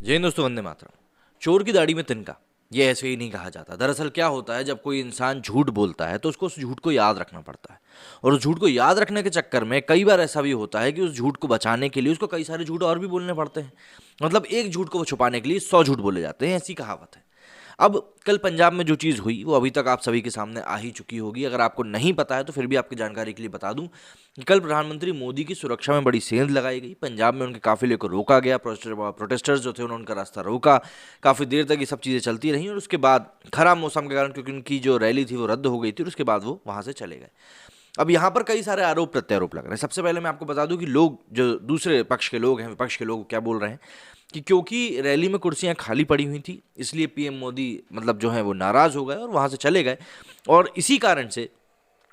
जय हिंद दोस्तों, वंदे मातरम। चोर की दाढ़ी में तिनका, ये ऐसे ही नहीं कहा जाता। दरअसल क्या होता है, जब कोई इंसान झूठ बोलता है तो उसको उस झूठ को याद रखना पड़ता है, और उस झूठ को याद रखने के चक्कर में कई बार ऐसा भी होता है कि उस झूठ को बचाने के लिए उसको कई सारे झूठ और भी बोलने पड़ते हैं। मतलब एक झूठ को वो छुपाने के लिए 100 झूठ बोले जाते हैं, ऐसी कहावत है। अब कल पंजाब में जो चीज़ हुई वो अभी तक आप सभी के सामने आ ही चुकी होगी। अगर आपको नहीं पता है तो फिर भी आपकी जानकारी के लिए बता दूं कि कल प्रधानमंत्री मोदी की सुरक्षा में बड़ी सेंध लगाई गई। पंजाब में उनके काफिले को रोका गया, प्रोटेस्टर्स जो थे उन्होंने उनका रास्ता रोका। काफ़ी देर तक ये सब चीज़ें चलती रहीं और उसके बाद खराब मौसम के कारण, क्योंकि उनकी जो रैली थी वो रद्द हो गई थी, और उसके बाद वो वहाँ से चले गए। अब यहाँ पर कई सारे आरोप प्रत्यारोप लग रहे हैं। सबसे पहले मैं आपको बता दूं कि लोग, जो दूसरे पक्ष के लोग हैं, विपक्ष के लोग क्या बोल रहे हैं कि क्योंकि रैली में कुर्सियां खाली पड़ी हुई थी, इसलिए पीएम मोदी मतलब जो है वो नाराज हो गए और वहां से चले गए, और इसी कारण से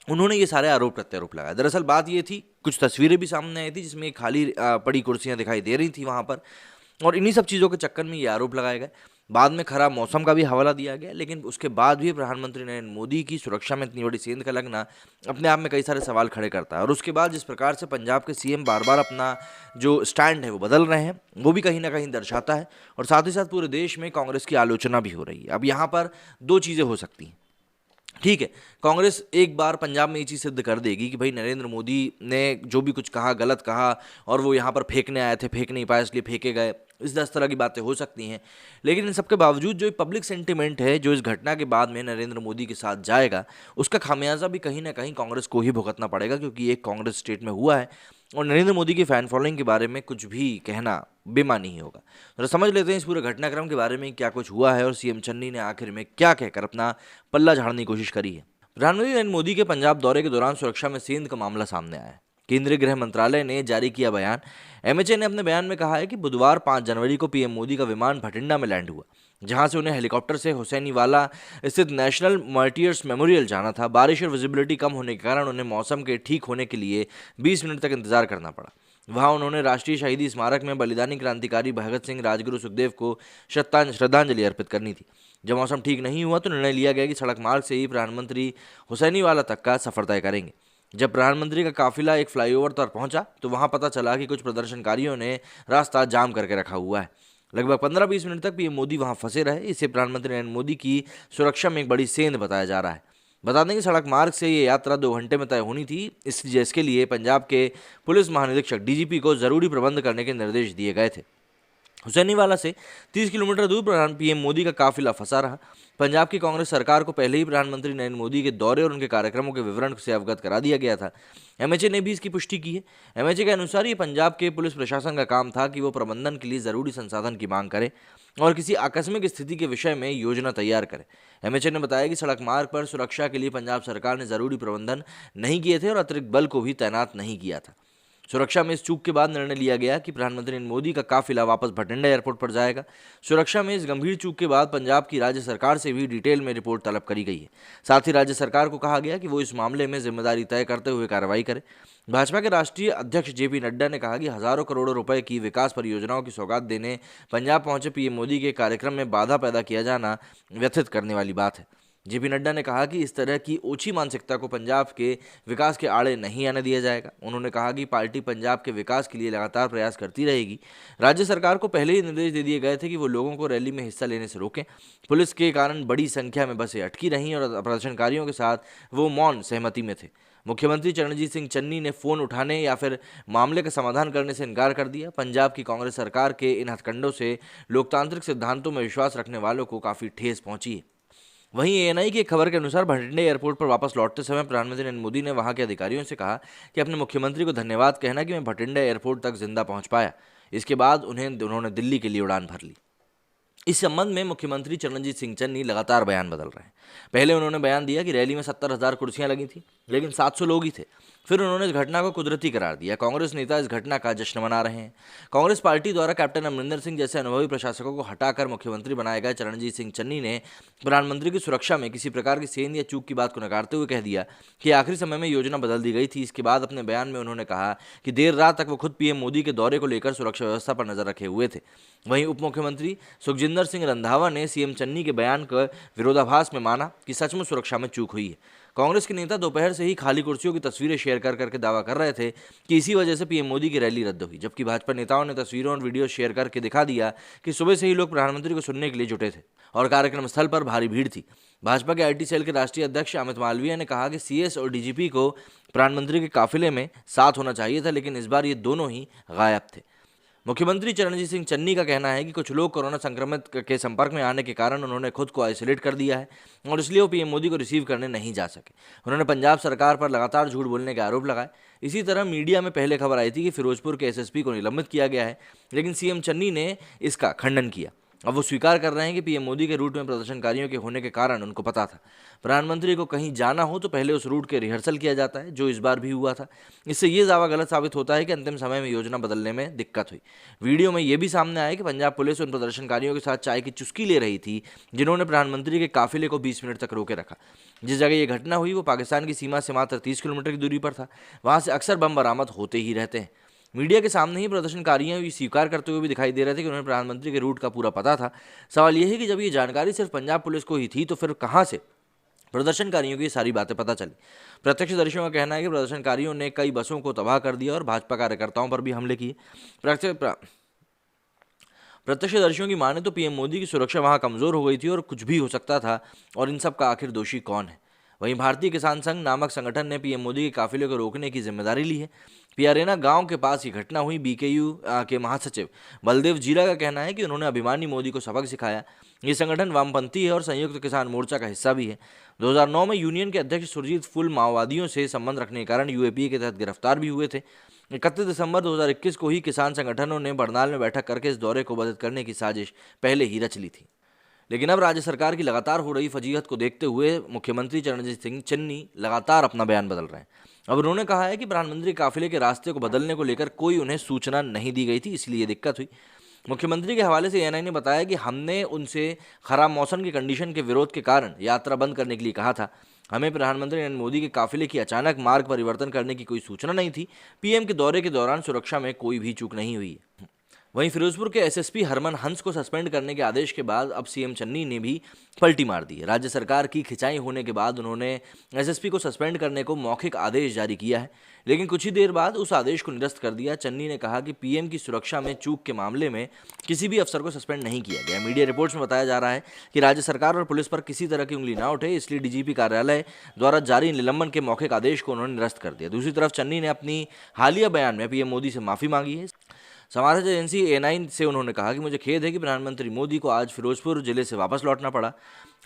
उन्होंने ये सारे आरोप प्रत्यारोप लगाए। दरअसल बात ये थी, कुछ तस्वीरें भी सामने आई थी जिसमें खाली पड़ी कुर्सियां दिखाई दे रही थी वहां पर, और इन्हीं सब चीज़ों के चक्कर में ये आरोप लगाए गए। बाद में खराब मौसम का भी हवाला दिया गया, लेकिन उसके बाद भी प्रधानमंत्री नरेंद्र मोदी की सुरक्षा में इतनी बड़ी सेंध का लगना अपने आप में कई सारे सवाल खड़े करता है। और उसके बाद जिस प्रकार से पंजाब के सीएम बार बार अपना जो स्टैंड है वो बदल रहे हैं, वो भी कहीं ना कहीं दर्शाता है, और साथ ही साथ पूरे देश में कांग्रेस की आलोचना भी हो रही है। अब यहाँ पर दो चीज़ें हो सकती हैं। ठीक है, कांग्रेस एक बार पंजाब में ये चीज़ सिद्ध कर देगी कि भाई नरेंद्र मोदी ने जो भी कुछ कहा गलत कहा, और वो यहाँ पर फेंकने आए थे, फेंक नहीं पाए इसलिए फेंके गए, इस 10 तरह की बातें हो सकती हैं। लेकिन इन सबके बावजूद जो पब्लिक सेंटिमेंट है जो इस घटना के बाद में नरेंद्र मोदी के साथ जाएगा, उसका खामियाजा भी कहीं ना कहीं कांग्रेस को ही भुगतना पड़ेगा, क्योंकि एक कांग्रेस स्टेट में हुआ है, और नरेंद्र मोदी की फैन फॉलोइंग के बारे में कुछ भी कहना बेमानी ही होगा। तो समझ लेते हैं इस पूरे घटनाक्रम के बारे में क्या कुछ हुआ है, और सीएम चन्नी ने आखिर में क्या कहकर अपना पल्ला झाड़ने की कोशिश करी है। प्रधानमंत्री नरेंद्र मोदी के पंजाब दौरे के दौरान सुरक्षा में सेंध का मामला सामने आया है। केंद्रीय गृह मंत्रालय ने जारी किया बयान। एमएचए ने अपने बयान में कहा है कि बुधवार 5 जनवरी को पीएम मोदी का विमान भटिंडा में लैंड हुआ, जहां से उन्हें हेलीकॉप्टर से हुसैनीवाला स्थित नेशनल मार्टियर्स मेमोरियल जाना था। बारिश और विजिबिलिटी कम होने के कारण उन्हें मौसम के ठीक होने के लिए 20 मिनट तक इंतजार करना पड़ा। वहां उन्होंने राष्ट्रीय शहीदी स्मारक में बलिदानी क्रांतिकारी भगत सिंह, राजगुरु सुखदेव को श्रद्धांजलि अर्पित करनी थी। जब मौसम ठीक नहीं हुआ तो निर्णय लिया गया कि सड़क मार्ग से ही प्रधानमंत्री हुसैनीवाला तक का सफर तय करेंगे। जब प्रधानमंत्री का काफिला एक फ्लाईओवर पर पहुंचा तो वहां पता चला कि कुछ प्रदर्शनकारियों ने रास्ता जाम करके रखा हुआ है। लगभग 15-20 मिनट तक पीएम मोदी वहां फंसे रहे। इसे प्रधानमंत्री नरेंद्र मोदी की सुरक्षा में एक बड़ी सेंध बताया जा रहा है। बता दें कि सड़क मार्ग से ये यात्रा 2 घंटे में तय होनी थी, इसलिए इसके लिए पंजाब के पुलिस महानिरीक्षक डीजीपी को जरूरी प्रबंध करने के निर्देश दिए गए थे। हुसैनीवाला से 30 किलोमीटर दूर प्रधान पीएम मोदी का काफिला फंसा रहा। पंजाब की कांग्रेस सरकार को पहले ही प्रधानमंत्री नरेंद्र मोदी के दौरे और उनके कार्यक्रमों के विवरण से अवगत करा दिया गया था। एमएचए ने भी इसकी पुष्टि की है। एमएचए के अनुसार ये पंजाब के पुलिस प्रशासन का काम था कि वो प्रबंधन के लिए जरूरी संसाधन की मांग करे और किसी आकस्मिक स्थिति के विषय में योजना तैयार करे। एमएचए ने बताया कि सड़क मार्ग पर सुरक्षा के लिए पंजाब सरकार ने जरूरी प्रबंधन नहीं किए थे और अतिरिक्त बल को भी तैनात नहीं किया था। सुरक्षा में इस चूक के बाद निर्णय लिया गया कि प्रधानमंत्री नरेंद्र मोदी का काफिला वापस भटिंडा एयरपोर्ट पर जाएगा। सुरक्षा में इस गंभीर चूक के बाद पंजाब की राज्य सरकार से भी डिटेल में रिपोर्ट तलब करी गई है। साथ ही राज्य सरकार को कहा गया कि वो इस मामले में जिम्मेदारी तय करते हुए कार्रवाई करे। भाजपा के राष्ट्रीय अध्यक्ष जेपी नड्डा ने कहा कि हजारों करोड़ों रुपए की विकास परियोजनाओं की सौगात देने पंजाब पहुंचे पीएम मोदी के कार्यक्रम में बाधा पैदा किया जाना व्यथित करने वाली बात है। जेपी नड्डा ने कहा कि इस तरह की ओछी मानसिकता को पंजाब के विकास के आड़े नहीं आने दिया जाएगा। उन्होंने कहा कि पार्टी पंजाब के विकास के लिए लगातार प्रयास करती रहेगी। राज्य सरकार को पहले ही निर्देश दे दिए गए थे कि वो लोगों को रैली में हिस्सा लेने से रोकें। पुलिस के कारण बड़ी संख्या में बसें अटकी रहीं और प्रदर्शनकारियों के साथ वो मौन सहमति में थे। मुख्यमंत्री चरणजीत सिंह चन्नी ने फोन उठाने या फिर मामले का समाधान करने से इनकार कर दिया। पंजाब की कांग्रेस सरकार के इन हथकंडों से लोकतांत्रिक सिद्धांतों में विश्वास रखने वालों को काफ़ी ठेस पहुंची है। वहीं एएनआई की एक खबर के अनुसार भटिंडा एयरपोर्ट पर वापस लौटते समय प्रधानमंत्री नरेंद्र मोदी ने वहां के अधिकारियों से कहा कि अपने मुख्यमंत्री को धन्यवाद कहना कि मैं भटिंडा एयरपोर्ट तक जिंदा पहुंच पाया। इसके बाद उन्होंने दिल्ली के लिए उड़ान भर ली। इस संबंध में मुख्यमंत्री चरणजीत सिंह चन्नी लगातार बयान बदल रहे हैं। पहले उन्होंने बयान दिया कि रैली में 70,000 कुर्सियां लगी थी, लेकिन 700 लोग ही थे। फिर उन्होंने इस घटना को कुदरती करार दिया। कांग्रेस नेता इस घटना का जश्न मना रहे हैं। कांग्रेस पार्टी द्वारा कैप्टन अमरिंदर सिंह जैसे अनुभवी प्रशासकों को हटाकर मुख्यमंत्री बनाए गए चरणजीत सिंह चन्नी ने प्रधानमंत्री की सुरक्षा में किसी प्रकार की सेंध या चूक की बात को नकारते हुए कह दिया कि आखिरी समय में योजना बदल दी गई थी। इसके बाद अपने बयान में उन्होंने कहा कि देर रात तक वो खुद पीएम मोदी के दौरे को लेकर सुरक्षा व्यवस्था पर नजर रखे हुए थे। वहीं उप मुख्यमंत्री सुखजिंदर सिंह रंधावा ने सीएम चन्नी के बयान का विरोधाभास में माना कि सचमुच सुरक्षा में चूक हुई है। कांग्रेस के नेता दोपहर से ही खाली कुर्सियों की तस्वीरें शेयर कर करके दावा कर रहे थे कि इसी वजह से पीएम मोदी की रैली रद्द हुई, जबकि भाजपा नेताओं ने तस्वीरों और वीडियो शेयर करके दिखा दिया कि सुबह से ही लोग प्रधानमंत्री को सुनने के लिए जुटे थे और कार्यक्रम स्थल पर भारी भीड़ थी। भाजपा के आईटी सेल के राष्ट्रीय अध्यक्ष अमित मालवीय ने कहा कि सीएस और डीजीपी को प्रधानमंत्री के काफिले में साथ होना चाहिए था, लेकिन इस बार ये दोनों ही गायब थे। मुख्यमंत्री चरणजीत सिंह चन्नी का कहना है कि कुछ लोग कोरोना संक्रमित के संपर्क में आने के कारण उन्होंने खुद को आइसोलेट कर दिया है और इसलिए वो पीएम मोदी को रिसीव करने नहीं जा सके। उन्होंने पंजाब सरकार पर लगातार झूठ बोलने के आरोप लगाए। इसी तरह मीडिया में पहले खबर आई थी कि फिरोजपुर के एसएसपी को निलंबित किया गया है, लेकिन सीएम चन्नी ने इसका खंडन किया। अब वो स्वीकार कर रहे हैं कि पीएम मोदी के रूट में प्रदर्शनकारियों के होने के कारण उनको पता था। प्रधानमंत्री को कहीं जाना हो तो पहले उस रूट के रिहर्सल किया जाता है, जो इस बार भी हुआ था। इससे ये दावा गलत साबित होता है कि अंतिम समय में योजना बदलने में दिक्कत हुई। वीडियो में ये भी सामने आया कि पंजाब पुलिस उन प्रदर्शनकारियों के साथ चाय की चुस्की ले रही थी जिन्होंने प्रधानमंत्री के काफिले को 20 मिनट तक रोके रखा। जिस जगह ये घटना हुई वो पाकिस्तान की सीमा से मात्र 30 किलोमीटर की दूरी पर था। वहाँ से अक्सर बम बरामद होते ही रहते हैं। मीडिया के सामने ही प्रदर्शनकारियों भी स्वीकार करते हुए भी दिखाई दे रहे थे कि उन्हें प्रधानमंत्री के रूट का पूरा पता था। सवाल यह है कि जब ये जानकारी सिर्फ पंजाब पुलिस को ही थी तो फिर कहाँ से प्रदर्शनकारियों की सारी बातें पता चली। प्रत्यक्षदर्शियों का कहना है कि प्रदर्शनकारियों ने कई बसों को तबाह कर दिया और भाजपा कार्यकर्ताओं पर भी हमले किए। प्रत्यक्षदर्शियों की माने तो पीएम मोदी की सुरक्षा वहां कमजोर हो गई थी और कुछ भी हो सकता था, और इन सब का आखिर दोषी कौन है। वहीं भारतीय किसान संघ नामक संगठन ने पीएम मोदी के काफिले को रोकने की जिम्मेदारी ली है। पियारेना गांव के पास ये घटना हुई। बीकेयू के महासचिव बलदेव जीरा का कहना है कि उन्होंने अभिमानी मोदी को सबक सिखाया। ये संगठन वामपंथी है और संयुक्त किसान मोर्चा का हिस्सा भी है। 2009 में यूनियन के अध्यक्ष सुरजीत फुल माओवादियों से संबंध रखने के कारण यूएपीए के तहत गिरफ्तार भी हुए थे। 31 दिसंबर 2021 को ही किसान संगठनों ने बरनाल में बैठक करके इस दौरे को बाधित करने की साजिश पहले ही रच ली थी। लेकिन अब राज्य सरकार की लगातार हो रही फजीहत को देखते हुए मुख्यमंत्री चरणजीत सिंह चन्नी लगातार अपना बयान बदल रहे हैं। अब उन्होंने कहा है कि प्रधानमंत्री काफिले के रास्ते को बदलने को लेकर कोई उन्हें सूचना नहीं दी गई थी, इसलिए ये दिक्कत हुई। मुख्यमंत्री के हवाले से एएनआई ने बताया कि हमने उनसे खराब मौसम की कंडीशन के विरोध के कारण यात्रा बंद करने के लिए कहा था। हमें प्रधानमंत्री नरेंद्र मोदी के काफिले की अचानक मार्ग परिवर्तन करने की कोई सूचना नहीं थी। पीएम के दौरे के दौरान सुरक्षा में कोई भी चूक नहीं हुई है। वहीं फिरोजपुर के एसएसपी हरमन हंस को सस्पेंड करने के आदेश के बाद अब सीएम चन्नी ने भी पलटी मार दी है। राज्य सरकार की खिंचाई होने के बाद उन्होंने एसएसपी को सस्पेंड करने को मौखिक आदेश जारी किया है, लेकिन कुछ ही देर बाद उस आदेश को निरस्त कर दिया। चन्नी ने कहा कि पीएम की सुरक्षा में चूक के मामले में किसी भी अफसर को सस्पेंड नहीं किया गया। मीडिया रिपोर्ट्स में बताया जा रहा है कि राज्य सरकार और पुलिस पर किसी तरह की उंगली ना उठे, इसलिए डीजीपी कार्यालय द्वारा जारी निलंबन के मौखिक आदेश को उन्होंने निरस्त कर दिया। दूसरी तरफ चन्नी ने अपनी हालिया बयान में पीएम मोदी से माफी मांगी है। समाचार एजेंसी एएनआई से उन्होंने कहा कि मुझे खेद है कि प्रधानमंत्री मोदी को आज फिरोजपुर जिले से वापस लौटना पड़ा।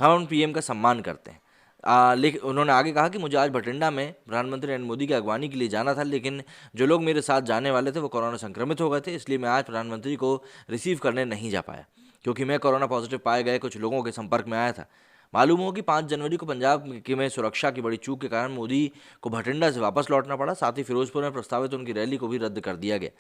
हम पीएम का सम्मान करते हैं। लेकिन उन्होंने आगे कहा कि मुझे आज भटिंडा में प्रधानमंत्री नरेंद्र मोदी की अगवानी के लिए जाना था, लेकिन जो लोग मेरे साथ जाने वाले थे वो कोरोना संक्रमित हो गए थे, इसलिए मैं आज प्रधानमंत्री को रिसीव करने नहीं जा पाया, क्योंकि मैं कोरोना पॉजिटिव पाए गए कुछ लोगों के संपर्क में आया था। मालूम हो कि 5 जनवरी को पंजाब में सुरक्षा की बड़ी चूक के कारण मोदी को भटिंडा से वापस लौटना पड़ा। साथ ही फिरोजपुर में प्रस्तावित उनकी रैली को भी रद्द कर दिया गया।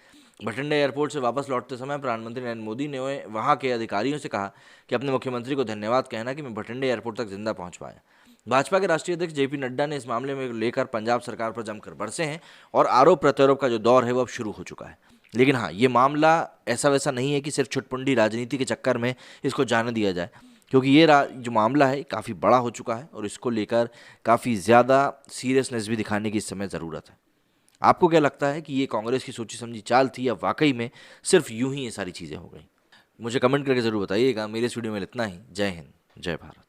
भटिंडा एयरपोर्ट से वापस लौटते समय प्रधानमंत्री नरेंद्र मोदी ने वहां के अधिकारियों से कहा कि अपने मुख्यमंत्री को धन्यवाद कहना कि मैं भटिंडा एयरपोर्ट तक जिंदा पहुंच पाया। भाजपा के राष्ट्रीय अध्यक्ष जेपी नड्डा ने इस मामले में लेकर पंजाब सरकार पर जमकर बरसे हैं और आरोप प्रत्यारोप का जो दौर है वो अब शुरू हो चुका है। लेकिन हाँ, ये मामला ऐसा वैसा नहीं है कि सिर्फ छुटपुंडी राजनीति के चक्कर में इसको जाने दिया जाए, क्योंकि ये जो मामला है काफ़ी बड़ा हो चुका है और इसको लेकर काफ़ी ज़्यादा सीरियसनेस भी दिखाने की इस समय ज़रूरत है। आपको क्या लगता है कि ये कांग्रेस की सोची समझी चाल थी या वाकई में सिर्फ यूं ही ये सारी चीज़ें हो गई? मुझे कमेंट करके ज़रूर बताइएगा। मेरे इस वीडियो में इतना ही। जय हिंद, जय भारत।